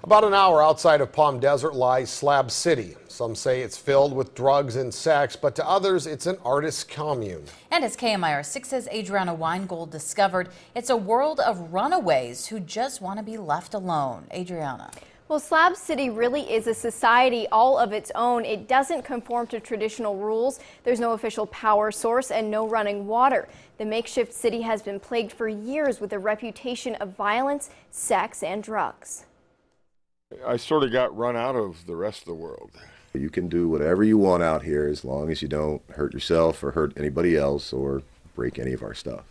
About an hour outside of Palm Desert lies Slab City. Some say it's filled with drugs and sex, but to others it's an artist's commune. And as KMIR6's ADRIANNA WEINGOLD discovered, it's a world of runaways who just want to be left alone. Adriana. Well, Slab City really is a society all of its own. It doesn't conform to traditional rules. There's no official power source and no running water. The makeshift city has been plagued for years with a reputation of violence, sex, and drugs. I sort of got run out of the rest of the world. You can do whatever you want out here as long as you don't hurt yourself or hurt anybody else or break any of our stuff.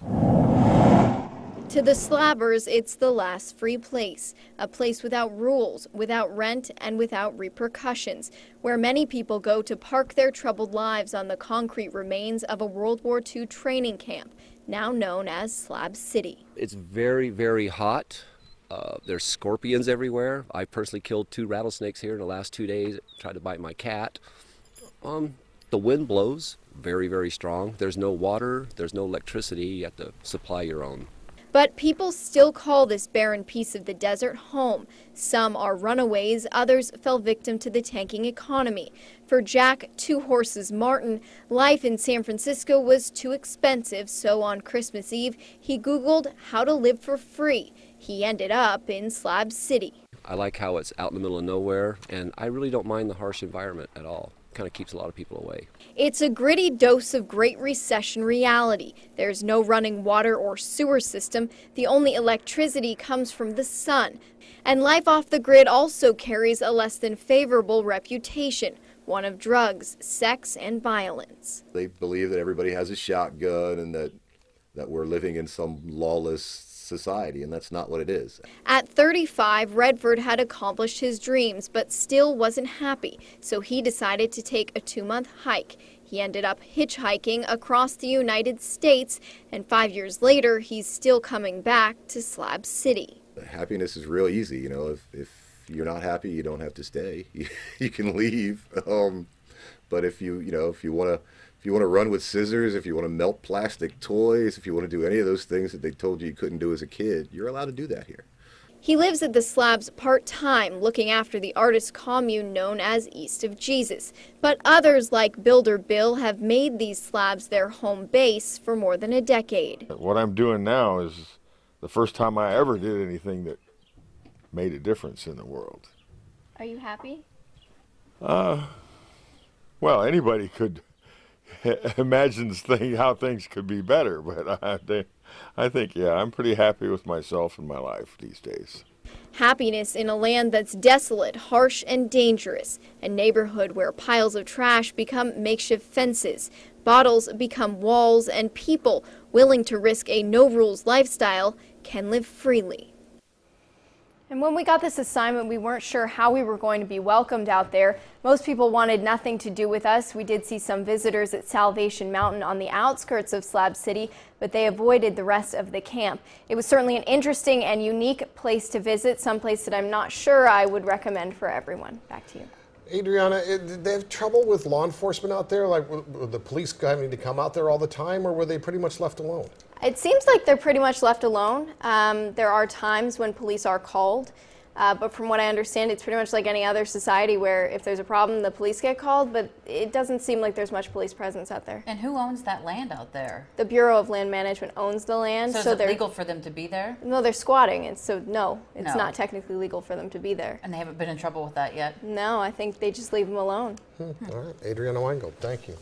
To the Slabbers, it's the last free place, a place without rules, without rent, and without repercussions, where many people go to park their troubled lives on the concrete remains of a World War II training camp, now known as Slab City. It's very, very hot. There's scorpions everywhere. I personally killed 2 rattlesnakes here in the last 2 days, tried to bite my cat. The wind blows very, very strong. There's no water, there's no electricity. You have to supply your own. But people still call this barren piece of the desert home. Some are runaways, others fell victim to the tanking economy. For Jack, 2 horses Martin, life in San Francisco was too expensive, so on Christmas Eve, he Googled how to live for free. He ended up in Slab City. I like how it's out in the middle of nowhere, and I really don't mind the harsh environment at all. Kind of keeps a lot of people away. It's a gritty dose of Great Recession reality. There's no running water or sewer system. The only electricity comes from the sun. And life off the grid also carries a less than favorable reputation, one of drugs, sex, and violence. They believe that everybody has a shotgun and that we're living in some lawless society, and that's not what it is. At 35, Redford had accomplished his dreams, but still wasn't happy, so he decided to take a 2-month hike. He ended up hitchhiking across the United States, and 5 years later, he's still coming back to Slab City. Happiness is real easy, you know. If you're not happy, you don't have to stay. You can leave. But if you want to run with scissors, if you want to melt plastic toys, if you want to do any of those things that they told you couldn't do as a kid, you're allowed to do that here. He lives at the Slabs part-time, looking after the artist commune known as East of Jesus. But others like Builder Bill have made these slabs their home base for more than a decade. What I'm doing now is the first time I ever did anything that made a difference in the world. Are you happy? Well, anybody could imagine how things could be better, but I think, yeah, I'm pretty happy with myself and my life these days. Happiness in a land that's desolate, harsh, and dangerous. A neighborhood where piles of trash become makeshift fences, bottles become walls, and people willing to risk a no-rules lifestyle can live freely. And when we got this assignment, we weren't sure how we were going to be welcomed out there. Most people wanted nothing to do with us. We did see some visitors at Salvation Mountain on the outskirts of Slab City, but they avoided the rest of the camp. It was certainly an interesting and unique place to visit, some place that I'm not sure I would recommend for everyone. Back to you. Adriana, did they have trouble with law enforcement out there? Like, were the police having to come out there all the time, or were they pretty much left alone? It seems like they're pretty much left alone. There are times when police are called, but from what I understand, it's pretty much like any other society where if there's a problem, the police get called, but it doesn't seem like there's much police presence out there. And who owns that land out there? The Bureau of Land Management owns the land. So is it legal for them to be there? No, they're squatting, and so no, it's not technically legal for them to be there. And they haven't been in trouble with that yet? No, I think they just leave them alone. All right, Adrianna WEINGOLD, thank you.